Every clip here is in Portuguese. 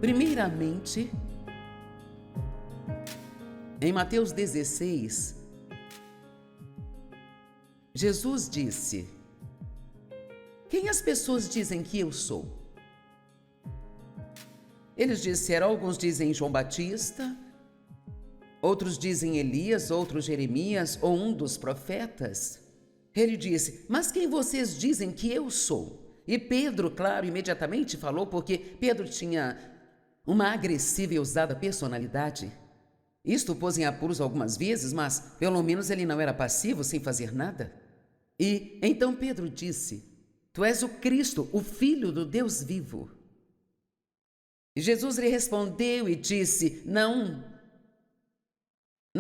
Primeiramente, em Mateus 16, Jesus disse: quem as pessoas dizem que eu sou? Eles disseram, alguns dizem João Batista, outros dizem Elias, outros Jeremias ou um dos profetas. Ele disse: mas quem vocês dizem que eu sou? E Pedro, claro, imediatamente falou, porque Pedro tinha uma agressiva e ousada personalidade. Isto o pôs em apuros algumas vezes, mas pelo menos ele não era passivo, sem fazer nada. E então Pedro disse: tu és o Cristo, o Filho do Deus vivo. E Jesus lhe respondeu e disse: não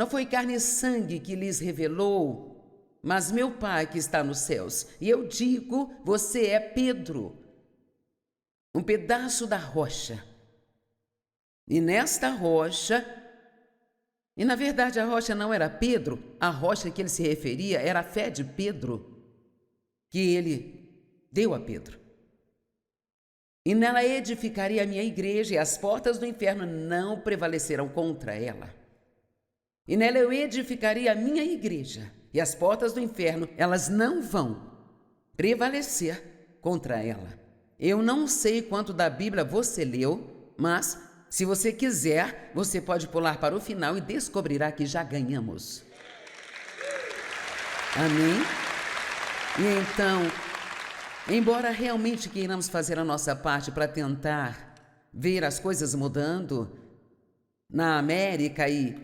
foi carne e sangue que lhes revelou, mas meu Pai que está nos céus. E eu digo, você é Pedro, um pedaço da rocha. E nesta rocha, e na verdade a rocha não era Pedro, a rocha que ele se referia era a fé de Pedro, que ele deu a Pedro. E nela edificarei a minha igreja, e as portas do inferno não prevalecerão contra ela. E nela eu edificarei a minha igreja, e as portas do inferno, elas não vão prevalecer contra ela. Eu não sei quanto da Bíblia você leu, mas se você quiser, você pode pular para o final e descobrirá que já ganhamos. Amém? E então, embora realmente queiramos fazer a nossa parte para tentar ver as coisas mudando na América e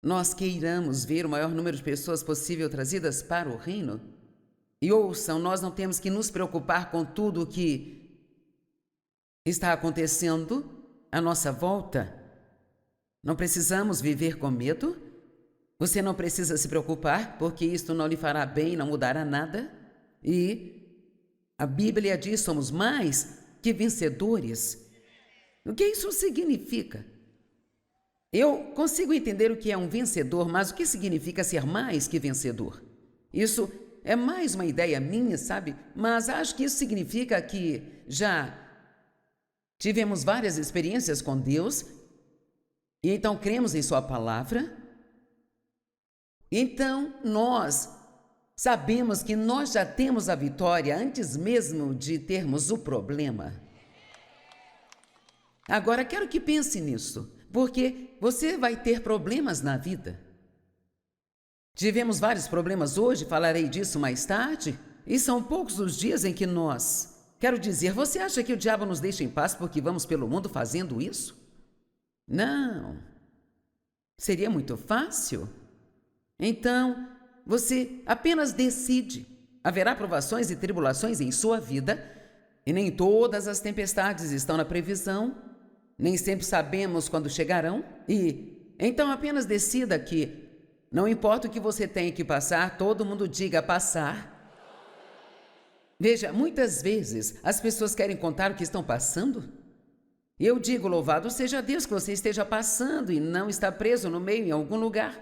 nós queiramos ver o maior número de pessoas possível trazidas para o reino, e ouçam, nós não temos que nos preocupar com tudo o que está acontecendo à nossa volta. Não precisamos viver com medo. Você não precisa se preocupar, porque isto não lhe fará bem, não mudará nada. E a Bíblia diz: somos mais que vencedores. O que isso significa? Eu consigo entender o que é um vencedor, mas o que significa ser mais que vencedor? Isso é mais uma ideia minha, sabe? Mas acho que isso significa que já tivemos várias experiências com Deus, e então cremos em sua palavra. Então nós sabemos que nós já temos a vitória antes mesmo de termos o problema. Agora quero que pense nisso, porque você vai ter problemas na vida. Tivemos vários problemas hoje, falarei disso mais tarde, e são poucos os dias em que nós... Quero dizer, você acha que o diabo nos deixa em paz porque vamos pelo mundo fazendo isso? Não. Seria muito fácil. Então, você apenas decide. Haverá provações e tribulações em sua vida, e nem todas as tempestades estão na previsão, nem sempre sabemos quando chegarão, e então apenas decida que, não importa o que você tenha que passar, todo mundo diga passar. Veja, muitas vezes as pessoas querem contar o que estão passando. Eu digo, louvado seja Deus que você esteja passando e não está preso no meio em algum lugar.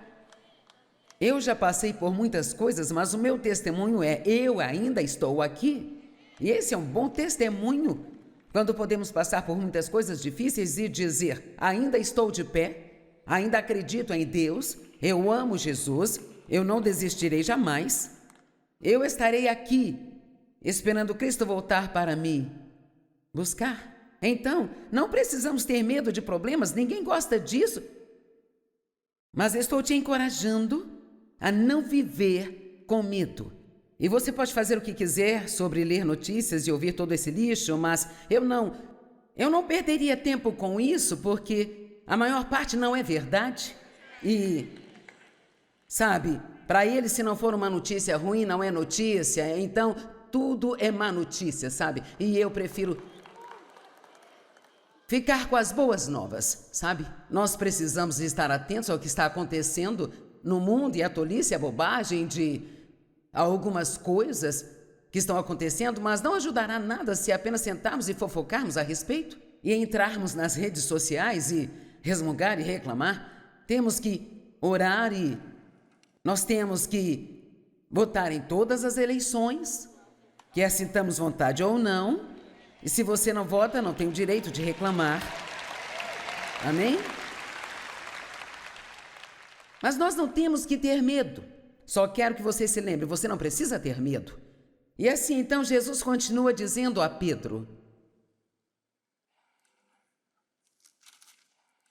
Eu já passei por muitas coisas, mas o meu testemunho é: eu ainda estou aqui. E esse é um bom testemunho, quando podemos passar por muitas coisas difíceis e dizer: ainda estou de pé, ainda acredito em Deus, eu amo Jesus, eu não desistirei jamais, eu estarei aqui, esperando Cristo voltar para me buscar. Então, não precisamos ter medo de problemas, ninguém gosta disso. Mas estou te encorajando a não viver com medo. E você pode fazer o que quiser sobre ler notícias e ouvir todo esse lixo, mas eu não perderia tempo com isso, porque a maior parte não é verdade. E, sabe, para ele, se não for uma notícia ruim, não é notícia, então tudo é má notícia, sabe? E eu prefiro ficar com as boas novas, sabe? Nós precisamos estar atentos ao que está acontecendo no mundo, e a tolice, a bobagem de algumas coisas que estão acontecendo, mas não ajudará nada se apenas sentarmos e fofocarmos a respeito e entrarmos nas redes sociais e resmungar e reclamar. Temos que orar e nós temos que votar em todas as eleições, quer sintamos vontade ou não, E se você não vota, não tem o direito de reclamar. Amém? Mas nós não temos que ter medo. Só quero que você se lembre, você não precisa ter medo. E assim, então, Jesus continua dizendo a Pedro.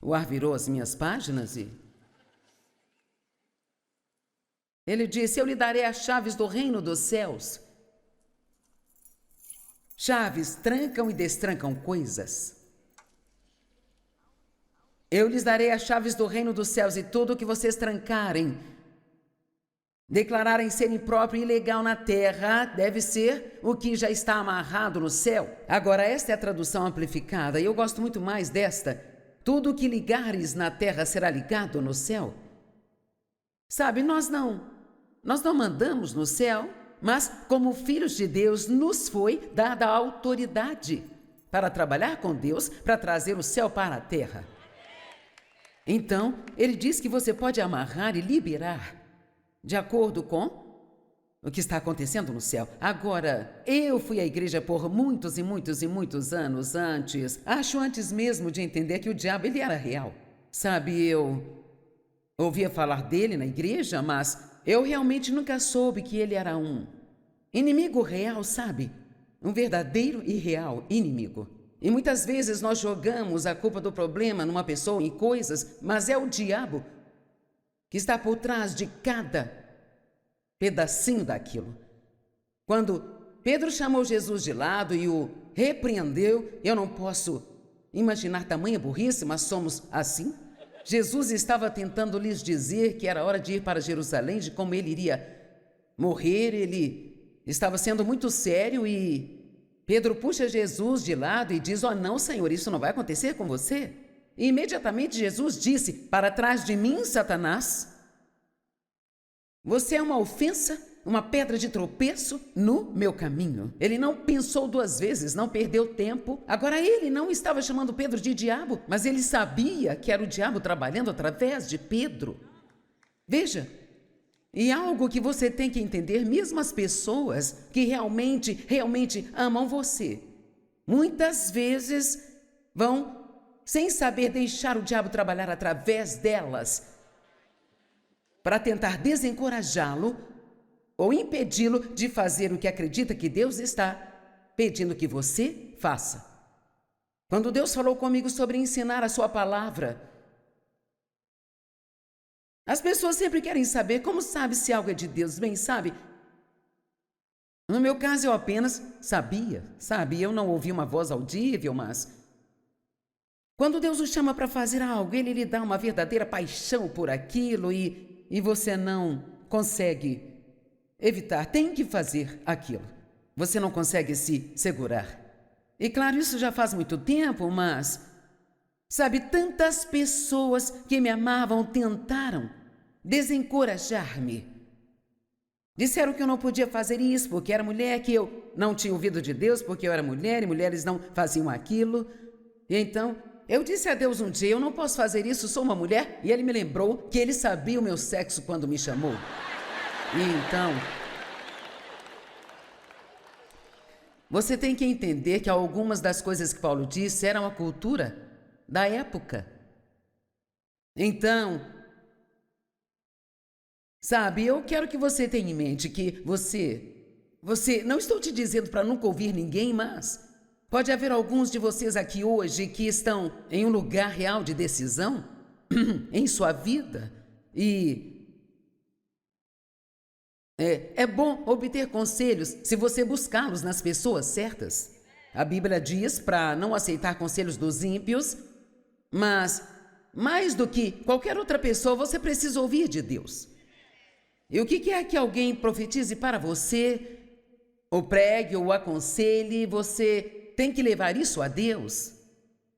O ar virou as minhas páginas e... Ele disse, eu lhe darei as chaves do reino dos céus. Chaves trancam e destrancam coisas. Eu lhes darei as chaves do reino dos céus e tudo o que vocês trancarem, declararem ser impróprio e ilegal na terra, deve ser o que já está amarrado no céu. Agora, esta é a tradução amplificada e eu gosto muito mais desta. Tudo o que ligares na terra será ligado no céu. Sabe, nós não mandamos no céu, mas como filhos de Deus nos foi dada a autoridade para trabalhar com Deus, para trazer o céu para a terra. Então, ele diz que você pode amarrar e liberar, de acordo com o que está acontecendo no céu. Agora, eu fui à igreja por muitos e muitos e muitos anos antes mesmo de entender que o diabo ele era real. Sabe, eu ouvia falar dele na igreja, mas eu realmente nunca soube que ele era um inimigo real, sabe? Um verdadeiro e real inimigo. E muitas vezes nós jogamos a culpa do problema numa pessoa e coisas, mas é o diabo que está por trás de cada pedacinho daquilo. Quando Pedro chamou Jesus de lado e o repreendeu, eu não posso imaginar tamanha burrice, mas somos assim. Jesus estava tentando lhes dizer que era hora de ir para Jerusalém, de como ele iria morrer. Ele estava sendo muito sério e Pedro puxa Jesus de lado e diz, não, Senhor, isso não vai acontecer com você. E imediatamente Jesus disse, para trás de mim, Satanás, você é uma ofensa, uma pedra de tropeço no meu caminho. Ele não pensou duas vezes, não perdeu tempo. Agora, ele não estava chamando Pedro de diabo, mas ele sabia que era o diabo trabalhando através de Pedro. Veja, e algo que você tem que entender, mesmo as pessoas que realmente amam você, muitas vezes vão, sem saber, deixar o diabo trabalhar através delas, para tentar desencorajá-lo ou impedi-lo de fazer o que acredita que Deus está pedindo que você faça. Quando Deus falou comigo sobre ensinar a sua palavra, as pessoas sempre querem saber como sabe se algo é de Deus. Bem, sabe, no meu caso eu apenas sabia, eu não ouvi uma voz audível, mas quando Deus o chama para fazer algo, Ele lhe dá uma verdadeira paixão por aquilo e você não consegue evitar, tem que fazer aquilo. Você não consegue se segurar. E claro, isso já faz muito tempo, mas, sabe, tantas pessoas que me amavam tentaram desencorajar-me. Disseram que eu não podia fazer isso porque era mulher, que eu não tinha ouvido de Deus porque eu era mulher e mulheres não faziam aquilo. E então eu disse a Deus um dia, eu não posso fazer isso, sou uma mulher. E Ele me lembrou que Ele sabia o meu sexo quando me chamou. E então, você tem que entender que algumas das coisas que Paulo disse eram a cultura da época. Então, sabe, eu quero que você tenha em mente que você, não estou te dizendo para nunca ouvir ninguém, mas pode haver alguns de vocês aqui hoje que estão em um lugar real de decisão em sua vida e é bom obter conselhos se você buscá-los nas pessoas certas. A Bíblia diz para não aceitar conselhos dos ímpios, mas mais do que qualquer outra pessoa, você precisa ouvir de Deus. E o que quer que alguém profetize para você, ou pregue, ou aconselhe, você tem que levar isso a Deus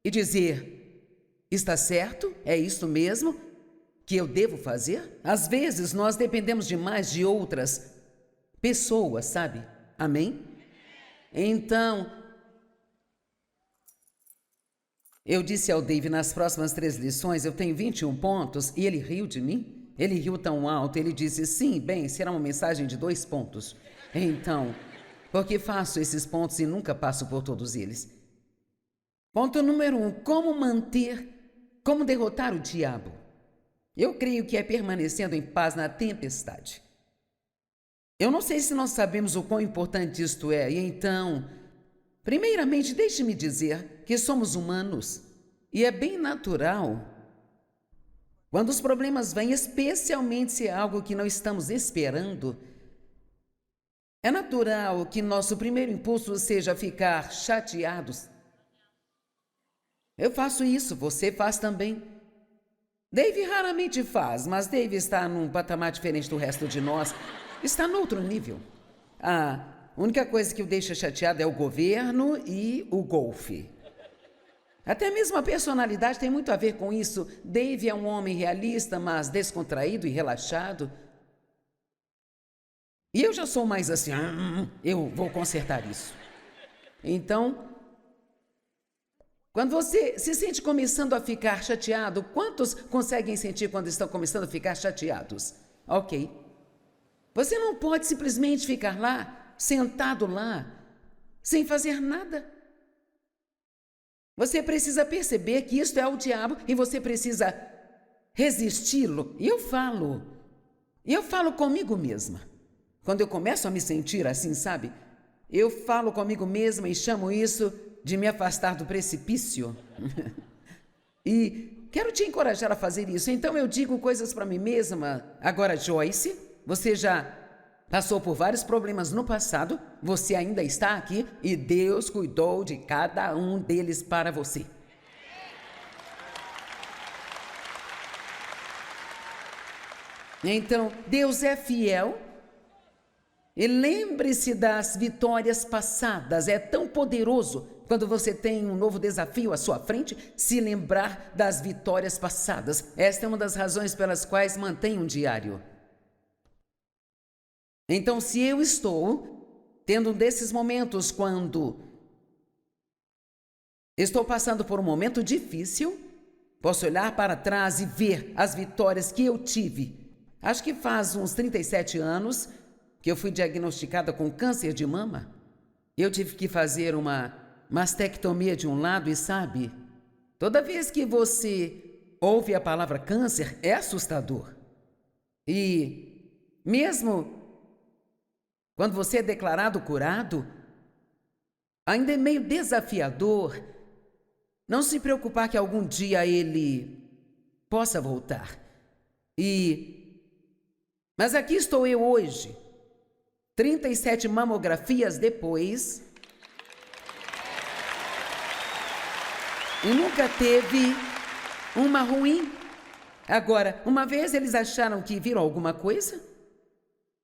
e dizer, está certo? É isso mesmo que eu devo fazer? Às vezes nós dependemos demais de outras pessoas, sabe? Amém? Então, eu disse ao Dave, nas próximas 3 lições, eu tenho 21 pontos, e ele riu de mim. Ele riu tão alto, ele disse, sim, bem, será uma mensagem de 2 pontos. Então, porque faço esses pontos e nunca passo por todos eles. Ponto número 1, como derrotar o diabo? Eu creio que é permanecendo em paz na tempestade. Eu não sei se nós sabemos o quão importante isto é, e então, primeiramente, deixe-me dizer que somos humanos, e é bem natural. Quando os problemas vêm, especialmente se é algo que não estamos esperando, é natural que nosso primeiro impulso seja ficar chateados. Eu faço isso, você faz também. Dave raramente faz, mas Dave está num patamar diferente do resto de nós. Está no outro nível. A única coisa que o deixa chateado é o governo e o golfe. Até mesmo a personalidade tem muito a ver com isso. Dave é um homem realista, mas descontraído e relaxado. E eu já sou mais assim, eu vou consertar isso. Então, quando você se sente começando a ficar chateado, quantos conseguem sentir quando estão começando a ficar chateados? Ok. Você não pode simplesmente ficar lá, sentado lá, sem fazer nada. Você precisa perceber que isto é o diabo e você precisa resisti-lo. E eu falo comigo mesma. Quando eu começo a me sentir assim, sabe? Eu falo comigo mesma e chamo isso de me afastar do precipício. E quero te encorajar a fazer isso. Então eu digo coisas para mim mesma. Agora, Joyce, você já passou por vários problemas no passado, você ainda está aqui e Deus cuidou de cada um deles para você. Então, Deus é fiel. E lembre-se das vitórias passadas. É tão poderoso quando você tem um novo desafio à sua frente, se lembrar das vitórias passadas. Esta é uma das razões pelas quais mantenho um diário. Então, se eu estou tendo um desses momentos quando estou passando por um momento difícil, posso olhar para trás e ver as vitórias que eu tive. Acho que faz uns 37 anos que eu fui diagnosticada com câncer de mama. Eu tive que fazer uma mastectomia de um lado e sabe, toda vez que você ouve a palavra câncer, é assustador. E mesmo quando você é declarado curado, ainda é meio desafiador não se preocupar que algum dia ele possa voltar. Mas aqui estou eu hoje, 37 mamografias depois, e nunca teve uma ruim. Agora, uma vez eles acharam que viram alguma coisa,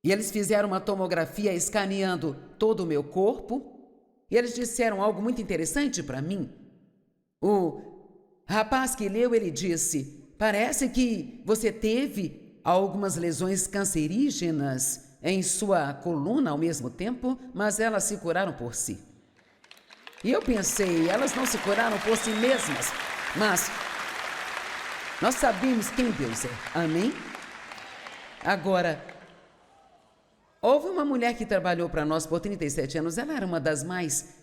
e eles fizeram uma tomografia escaneando todo o meu corpo, e eles disseram algo muito interessante para mim. O rapaz que leu, ele disse, parece que você teve algumas lesões cancerígenas em sua coluna ao mesmo tempo, mas elas se curaram por si. E eu pensei, elas não se curaram por si mesmas, mas nós sabemos quem Deus é. Amém? Agora, houve uma mulher que trabalhou para nós por 37 anos, ela era uma das mais...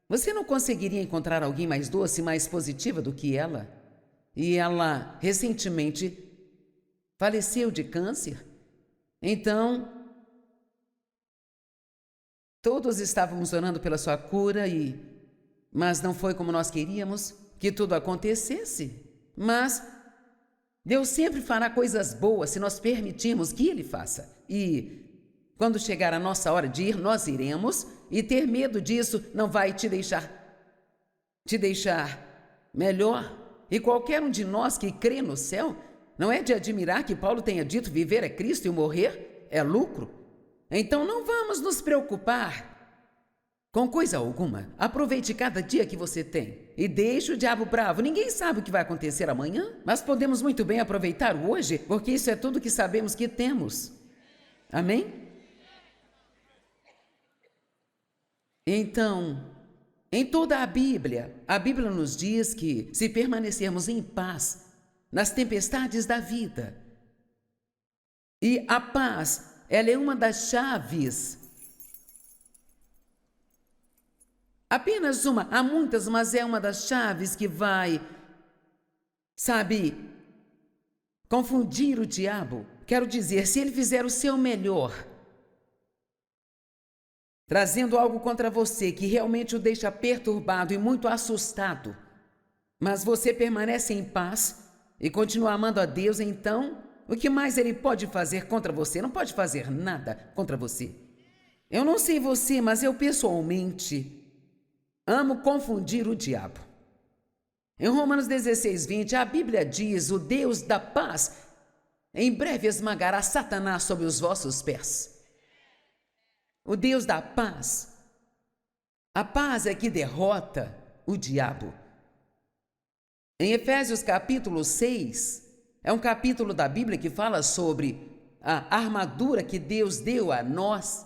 Você não conseguiria encontrar alguém mais doce, mais positiva do que ela? E ela, recentemente, faleceu de câncer. Então, todos estávamos orando pela sua cura, mas não foi como nós queríamos que tudo acontecesse. Mas Deus sempre fará coisas boas se nós permitirmos que Ele faça. E quando chegar a nossa hora de ir, nós iremos, e ter medo disso não vai te deixar melhor. E qualquer um de nós que crê no céu, não é de admirar que Paulo tenha dito viver é Cristo e morrer é lucro? Então não vamos nos preocupar com coisa alguma. Aproveite cada dia que você tem e deixe o diabo bravo. Ninguém sabe o que vai acontecer amanhã, mas podemos muito bem aproveitar o hoje, porque isso é tudo que sabemos que temos. Amém? Então, em toda a Bíblia nos diz que se permanecermos em paz nas tempestades da vida, e a paz, ela é uma das chaves Apenas uma, há muitas, mas é uma das chaves que vai, sabe, confundir o diabo. Quero dizer, se ele fizer o seu melhor, trazendo algo contra você que realmente o deixa perturbado e muito assustado, mas você permanece em paz e continua amando a Deus, então, o que mais ele pode fazer contra você? Não pode fazer nada contra você. Eu não sei você, mas eu pessoalmente amo confundir o diabo. Em Romanos 16:20, a Bíblia diz: o Deus da paz em breve esmagará Satanás sob os vossos pés. O Deus da paz. A paz é que derrota o diabo. Em Efésios capítulo 6, é um capítulo da Bíblia que fala sobre a armadura que Deus deu a nós.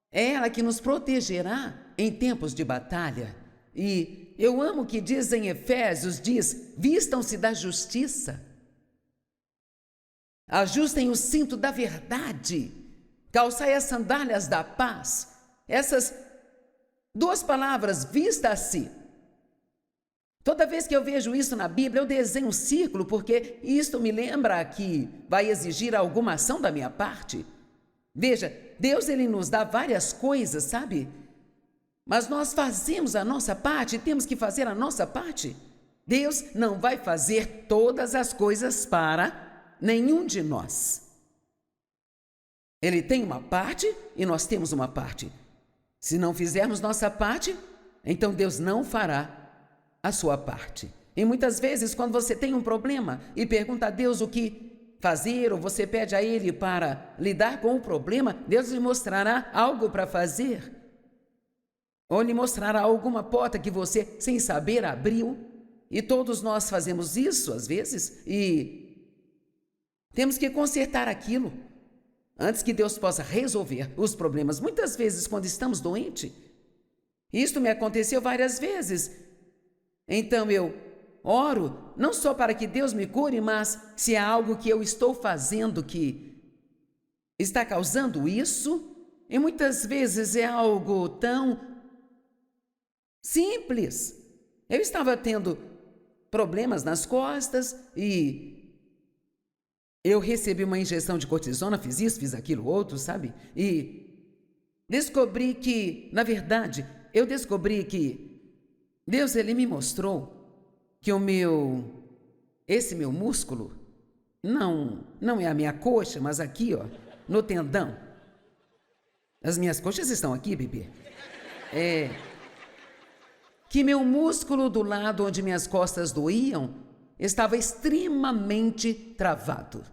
É ela que nos protegerá em tempos de batalha. E eu amo que diz em Efésios, diz, vistam-se da justiça. Ajustem o cinto da verdade. Calçai as sandálias da paz. Essas duas palavras, vista-se. Toda vez que eu vejo isso na Bíblia, eu desenho um círculo, porque isto me lembra que vai exigir alguma ação da minha parte. Veja, Deus ele nos dá várias coisas, sabe? Mas nós fazemos a nossa parte, temos que fazer a nossa parte. Deus não vai fazer todas as coisas para nenhum de nós. Ele tem uma parte e nós temos uma parte. Se não fizermos nossa parte, então Deus não fará a sua parte. E muitas vezes, quando você tem um problema e pergunta a Deus o que fazer, ou você pede a Ele para lidar com o problema, Deus lhe mostrará algo para fazer. Ou lhe mostrará alguma porta que você, sem saber, abriu. E todos nós fazemos isso, às vezes, e temos que consertar aquilo antes que Deus possa resolver os problemas. Muitas vezes, quando estamos doentes, isto me aconteceu várias vezes. Então eu oro, não só para que Deus me cure, mas se há algo que eu estou fazendo que está causando isso, e muitas vezes é algo tão simples. Eu estava tendo problemas nas costas e eu recebi uma injeção de cortisona, fiz isso, fiz aquilo, outro, sabe? E descobri que, na verdade, eu descobri que Deus, ele me mostrou que esse meu músculo, não é a minha coxa, mas aqui, ó, no tendão. As minhas coxas estão aqui, bebê. Que meu músculo do lado onde minhas costas doíam estava extremamente travado.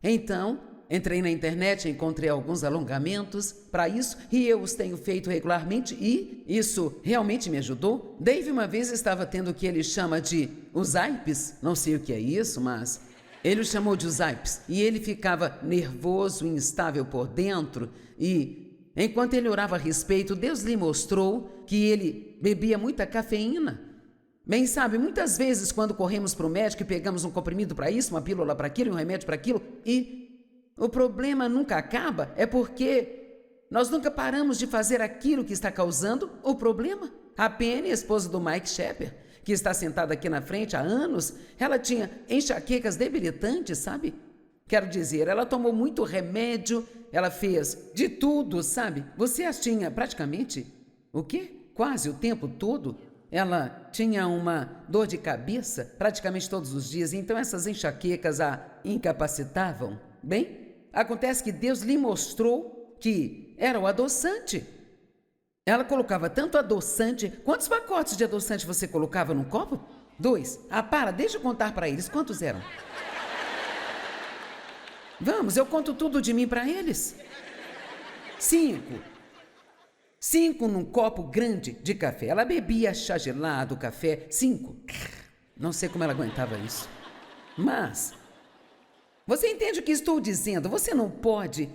Então, entrei na internet, encontrei alguns alongamentos para isso e eu os tenho feito regularmente e isso realmente me ajudou. Dave uma vez estava tendo o que ele chama de os aipes, não sei o que é isso, mas ele o chamou de os aipes e ele ficava nervoso, instável por dentro e enquanto ele orava a respeito, Deus lhe mostrou que ele bebia muita cafeína. Bem, sabe, muitas vezes quando corremos para o médico e pegamos um comprimido para isso, uma pílula para aquilo, um remédio para aquilo e o problema nunca acaba, é porque nós nunca paramos de fazer aquilo que está causando o problema. A Penny, esposa do Mike Shepard, que está sentada aqui na frente há anos, ela tinha enxaquecas debilitantes, sabe? Quero dizer, ela tomou muito remédio, ela fez de tudo, sabe? Você as tinha praticamente, o quê? Quase o tempo todo. Ela tinha uma dor de cabeça praticamente todos os dias, então essas enxaquecas a incapacitavam. Bem, acontece que Deus lhe mostrou que era o adoçante. Ela colocava tanto adoçante. Quantos pacotes de adoçante você colocava num copo? 2. Deixa eu contar para eles. Quantos eram? Vamos, eu conto tudo de mim para eles. 5. 5 num copo grande de café. Ela bebia chá gelado, café. 5. Não sei como ela aguentava isso. Mas você entende o que estou dizendo? Você não pode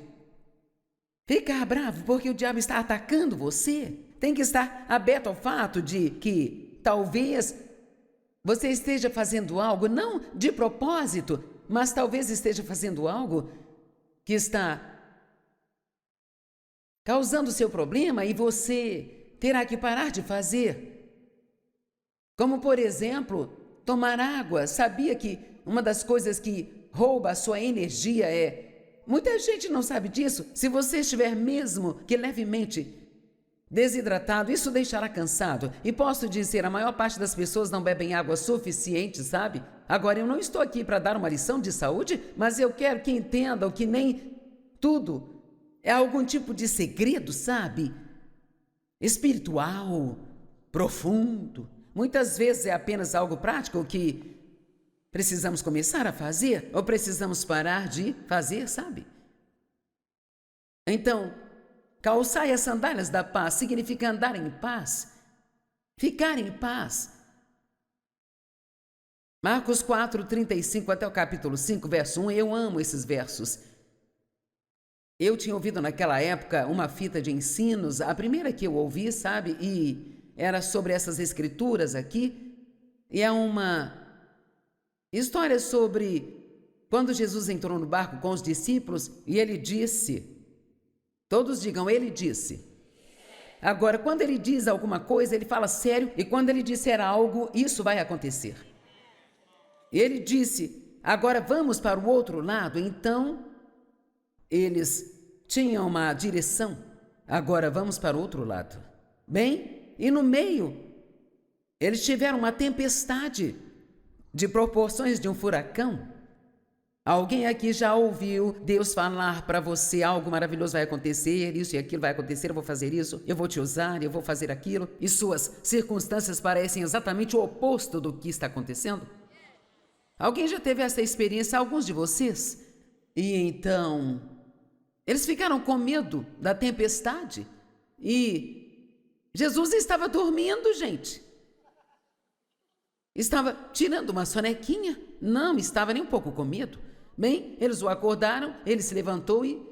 ficar bravo porque o diabo está atacando você. Tem que estar aberto ao fato de que talvez você esteja fazendo algo, não de propósito, mas talvez esteja fazendo algo que está causando seu problema e você terá que parar de fazer. Como, por exemplo, tomar água. Sabia que uma das coisas que rouba a sua energia é... Muita gente não sabe disso. Se você estiver mesmo que levemente desidratado, isso deixará cansado. E posso dizer, a maior parte das pessoas não bebem água suficiente, sabe? Agora, eu não estou aqui para dar uma lição de saúde, mas eu quero que entendam que nem tudo é algum tipo de segredo, sabe? Espiritual, profundo. Muitas vezes é apenas algo prático que precisamos começar a fazer ou precisamos parar de fazer, sabe? Então, calçai as sandálias da paz significa andar em paz, ficar em paz. Marcos 4, 35 até o capítulo 5, verso 1, eu amo esses versos. Eu tinha ouvido naquela época uma fita de ensinos, a primeira que eu ouvi, sabe? E era sobre essas escrituras aqui. E é uma história sobre quando Jesus entrou no barco com os discípulos e ele disse, todos digam, ele disse. Agora, quando ele diz alguma coisa, ele fala sério, e quando ele disser algo, isso vai acontecer. Ele disse, agora vamos para o outro lado. Então, eles tinham uma direção, agora vamos para o outro lado. Bem, e no meio, eles tiveram uma tempestade de proporções de um furacão. Alguém aqui já ouviu Deus falar para você, algo maravilhoso vai acontecer, isso e aquilo vai acontecer, eu vou fazer isso, eu vou te usar, eu vou fazer aquilo, e suas circunstâncias parecem exatamente o oposto do que está acontecendo? Alguém já teve essa experiência, alguns de vocês? E então, eles ficaram com medo da tempestade, e Jesus estava dormindo, gente. Estava tirando uma sonequinha, não estava nem um pouco com medo. Bem, eles o acordaram, ele se levantou e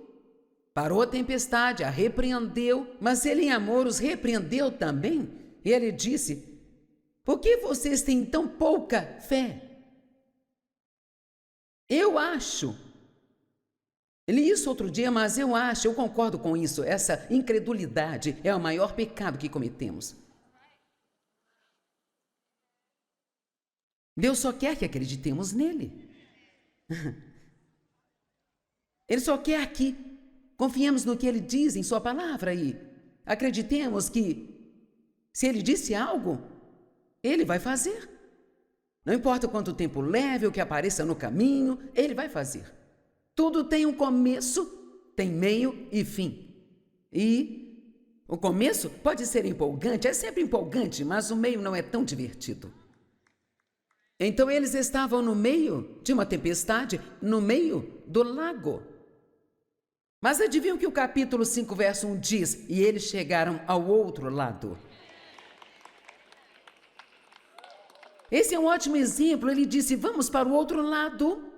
parou a tempestade, a repreendeu, mas ele em amor os repreendeu também. E ele disse, por que vocês têm tão pouca fé? Eu acho, eu li isso outro dia, mas eu concordo com isso, essa incredulidade é o maior pecado que cometemos. Deus só quer que acreditemos nele. Ele só quer que confiemos no que ele diz em sua palavra e acreditemos que se ele disse algo, ele vai fazer. Não importa quanto tempo leve ou que apareça no caminho, ele vai fazer. Tudo tem um começo, tem meio e fim. E o começo pode ser empolgante, é sempre empolgante, mas o meio não é tão divertido. Então eles estavam no meio de uma tempestade, no meio do lago. Mas adivinham o que o capítulo 5, verso 1 diz? E eles chegaram ao outro lado. Esse é um ótimo exemplo. Ele disse, vamos para o outro lado.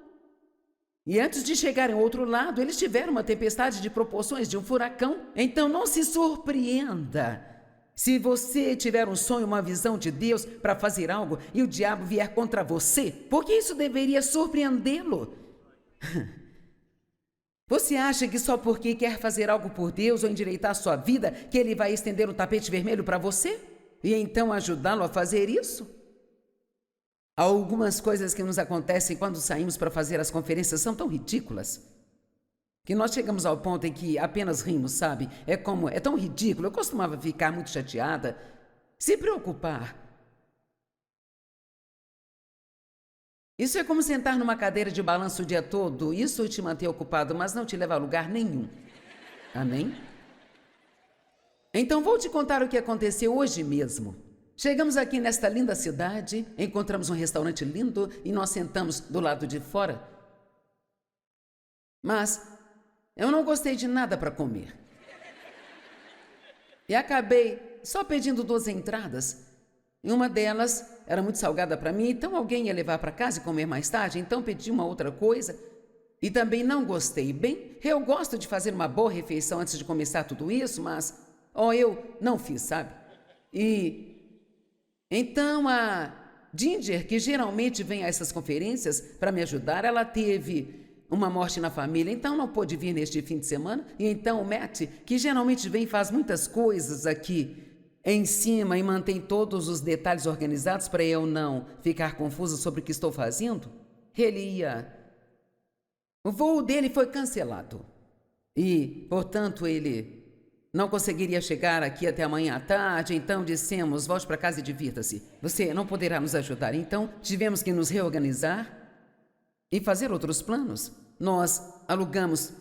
E antes de chegarem ao outro lado, eles tiveram uma tempestade de proporções de um furacão. Então não se surpreenda se você tiver um sonho, uma visão de Deus para fazer algo e o diabo vier contra você, porque isso deveria surpreendê-lo. Você acha que só porque quer fazer algo por Deus ou endireitar a sua vida, que ele vai estender o tapete vermelho para você? E então ajudá-lo a fazer isso? Algumas coisas que nos acontecem quando saímos para fazer as conferências são tão ridículas que nós chegamos ao ponto em que apenas rimos, sabe? É tão ridículo. Eu costumava ficar muito chateada, se preocupar. Isso é como sentar numa cadeira de balanço o dia todo. Isso te mantém ocupado, mas não te leva a lugar nenhum. Amém? Então vou te contar o que aconteceu hoje mesmo. Chegamos aqui nesta linda cidade, encontramos um restaurante lindo e nós sentamos do lado de fora. Mas eu não gostei de nada para comer. E acabei só pedindo 2 entradas. E uma delas era muito salgada para mim, então alguém ia levar para casa e comer mais tarde, então pedi uma outra coisa. E também não gostei. Bem, eu gosto de fazer uma boa refeição antes de começar tudo isso, mas eu não fiz, sabe? E então a Ginger, que geralmente vem a essas conferências para me ajudar, ela teve uma morte na família, então não pôde vir neste fim de semana. E então o Matt, que geralmente vem e faz muitas coisas aqui, em cima e mantém todos os detalhes organizados para eu não ficar confusa sobre o que estou fazendo, o voo dele foi cancelado. E, portanto, ele não conseguiria chegar aqui até amanhã à tarde, então dissemos, volte para casa e divirta-se. Você não poderá nos ajudar, então tivemos que nos reorganizar e fazer outros planos. Nós alugamos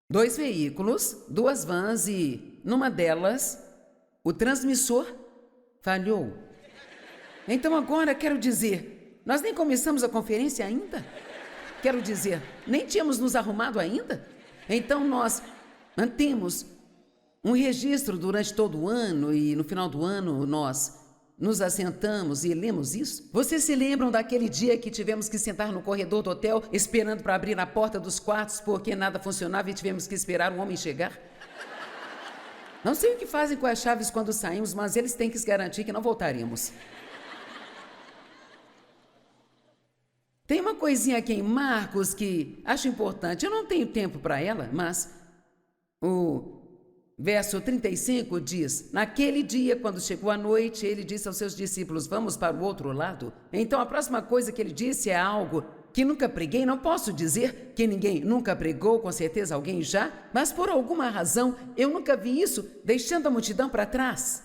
2 veículos, 2 vans e, numa delas, o transmissor falhou. Então agora, quero dizer, nós nem começamos a conferência ainda? Quero dizer, nem tínhamos nos arrumado ainda? Então nós mantemos um registro durante todo o ano e no final do ano nós nos assentamos e lemos isso? Vocês se lembram daquele dia que tivemos que sentar no corredor do hotel esperando para abrir a porta dos quartos porque nada funcionava e tivemos que esperar o homem chegar? Não sei o que fazem com as chaves quando saímos, mas eles têm que se garantir que não voltaremos. Tem uma coisinha aqui em Marcos que acho importante. Eu não tenho tempo para ela, mas o verso 35 diz: naquele dia, quando chegou a noite, ele disse aos seus discípulos, vamos para o outro lado. Então a próxima coisa que ele disse é algo que nunca preguei. Não posso dizer que ninguém nunca pregou, com certeza alguém já, mas por alguma razão eu nunca vi isso deixando a multidão para trás.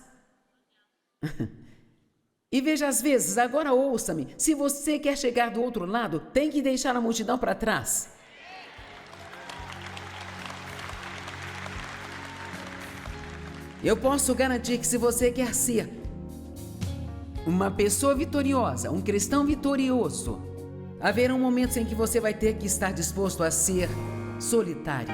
E veja, às vezes, agora ouça-me, se você quer chegar do outro lado, tem que deixar a multidão para trás. Eu posso garantir que se você quer ser uma pessoa vitoriosa, um cristão vitorioso, haverão momentos em que você vai ter que estar disposto a ser solitário.